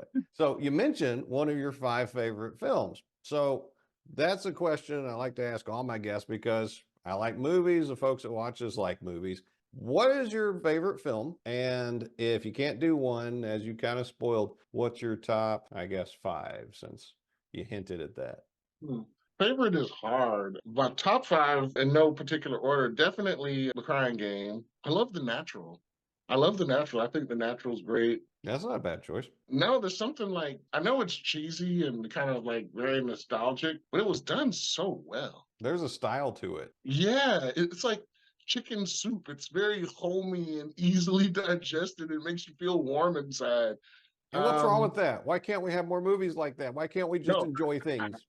Exactly. So you mentioned one of your 5 favorite films. So that's a question I like to ask all my guests because I like movies. The folks that watch us like movies. What is your favorite film? And if you can't do one, as you kind of spoiled, what's your top, I guess, 5, since you hinted at that? Hmm. Favorite is hard. My top five in no particular order, definitely The Crying Game. I love The Natural. I love The Natural. I think The Natural's great. That's not a bad choice. No, there's something like, I know it's cheesy and kind of like very nostalgic, but it was done so well. There's a style to it. Yeah, it's like chicken soup. It's very homey and easily digested. It makes you feel warm inside. And what's wrong Um, with that? Why can't we have more movies like that? Why can't we just no, enjoy I, things?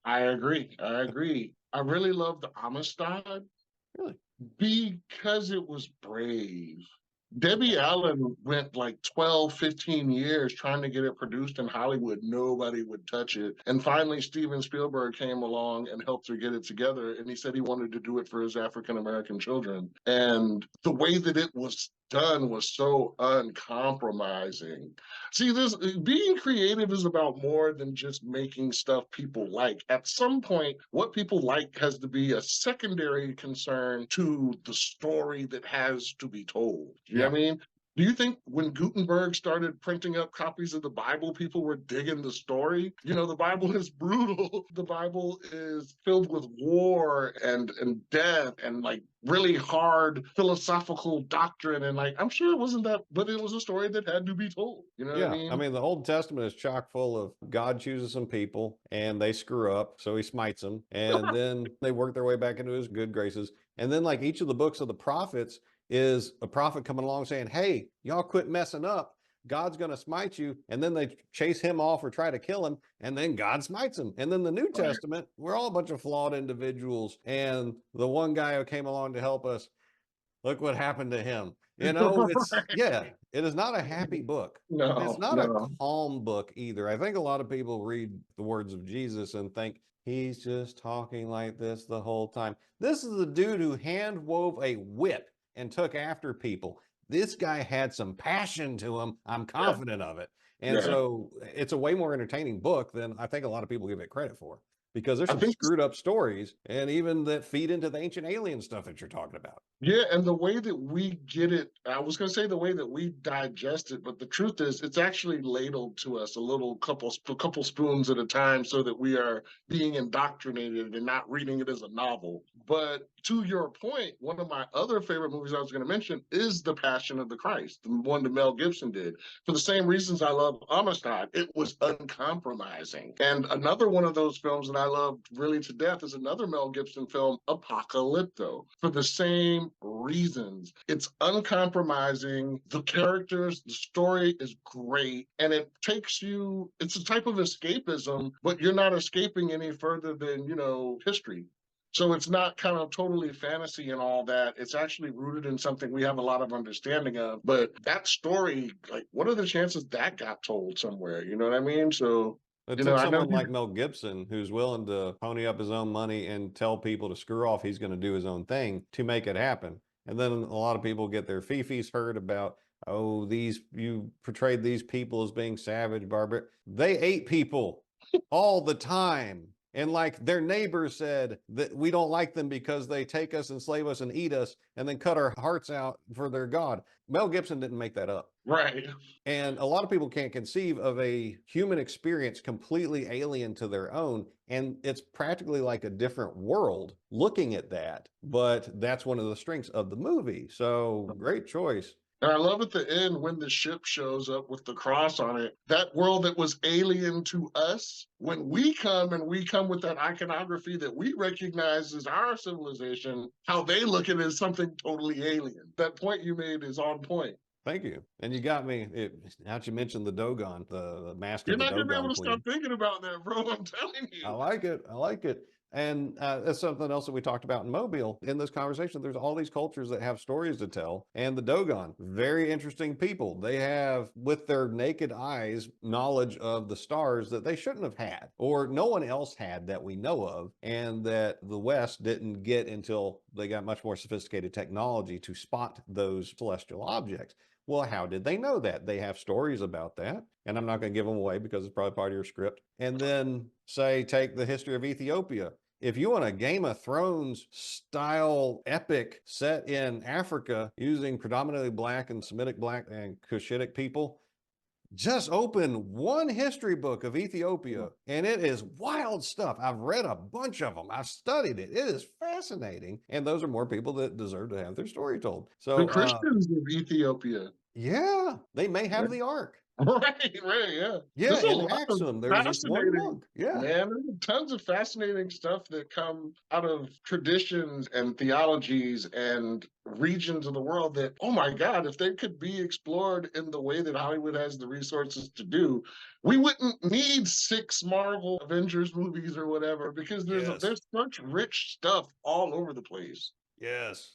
I agree. I agree. I really love the Amistad Really? because it was brave. Debbie Allen went like 12, 15 years trying to get it produced in Hollywood. Nobody would touch it. And finally, Steven Spielberg came along and helped her get it together. And he said he wanted to do it for his African American children. And the way that it was done was so uncompromising. See, this being creative is about more than just making stuff people like. At some point, what people like has to be a secondary concern to the story that has to be told. You know Yeah. what I mean? Do you think when Gutenberg started printing up copies of the Bible, people were digging the story? You know, the Bible is brutal. The Bible is filled with war and death and like really hard philosophical doctrine. And like, I'm sure it wasn't that, but it was a story that had to be told. You know what I Yeah, I mean? mean, the Old Testament is chock full of God chooses some people and they screw up, so he smites them, and then they work their way back into his good graces. And then, like each of the books of the prophets, is a prophet coming along saying, "Hey, y'all quit messing up. God's going to smite you." And then they chase him off or try to kill him, and then God smites him. And then the New Right. Testament, we're all a bunch of flawed individuals, and the one guy who came along to help us, look what happened to him. It's, yeah, it is not a happy book. And it's No, not a no. calm book either. I think a lot of people read the words of Jesus and think he's just talking like this the whole time. This is the dude who hand wove a whip and took after people. This guy had some passion to him. I'm Yeah, confident of it. And yeah. so it's a way more entertaining book than I think a lot of people give it credit for, because there's I some think screwed up stories and even that feed into the ancient alien stuff that you're talking about. Yeah, and the way that we get it, I was going to say the way that we digest it, but the truth is it's actually ladled to us a couple spoons at a time so that we are being indoctrinated and not reading it as a novel. But to your point, one of my other favorite movies I was going to mention is The Passion of the Christ, the one that Mel Gibson did. For the same reasons I love Amistad, it was uncompromising. And another one of those films that I love really to death is another Mel Gibson film, Apocalypto, for the same reasons. It's uncompromising. The characters, the story is great, and it takes you, it's a type of escapism, but you're not escaping any further than, history. So it's not kind of totally fantasy and all that. It's actually rooted in something we have a lot of understanding of. But that story, like, what are the chances that got told somewhere? You know what I mean? So, It took I know someone like Mel Gibson who's willing to pony up his own money and tell people to screw off, he's going to do his own thing to make it happen. And then a lot of people get their fifis hurt about, oh, you portrayed these people as being savage, barbaric. They ate people all the time. And like their neighbors said that we don't like them because they take us, enslave us, and eat us, and then cut our hearts out for their God. Mel Gibson didn't make that up. right. And a lot of people can't conceive of a human experience completely alien to their own. And it's practically like a different world looking at that. But that's one of the strengths of the movie. So great choice. And I love at the end when the ship shows up with the cross on it, that world that was alien to us, when we come and we come with that iconography that we recognize as our civilization, how they look at it as something totally alien. That point you made is on point. Thank you. And you got me. Now that you mentioned the Dogon, the mask You're of the not going to be able Dogon to stop Queen. thinking about that, bro. I'm telling I you. like it. I like it. And that's something else that we talked about in Mobile. In this conversation, there's all these cultures that have stories to tell. And the Dogon, very interesting people. They have, with their naked eyes, knowledge of the stars that they shouldn't have had, or no one else had that we know of, and that the West didn't get until they got much more sophisticated technology to spot those celestial objects. Well, how did they know that? They have stories about that. And I'm not going to give them away because it's probably part of your script. And then say, take the history of Ethiopia. If you want a Game of Thrones style epic set in Africa using predominantly Black and Semitic Black and Cushitic people, just open one history book of Ethiopia and it is wild stuff. I've read a bunch of them. I've studied it. It is fascinating. And those are more people that deserve to have their story told. The So, Christians of Ethiopia. yeah, they may have the ark. Right, yeah. Yeah, There's a in lot of Axum, there's this one fascinating, monk. Yeah. man, there's tons of fascinating stuff that come out of traditions and theologies and regions of the world that, oh my God, if they could be explored in the way that Hollywood has the resources to do, we wouldn't need 6 Marvel Avengers movies or whatever, because Yes. there's such rich stuff all over the place. Yes.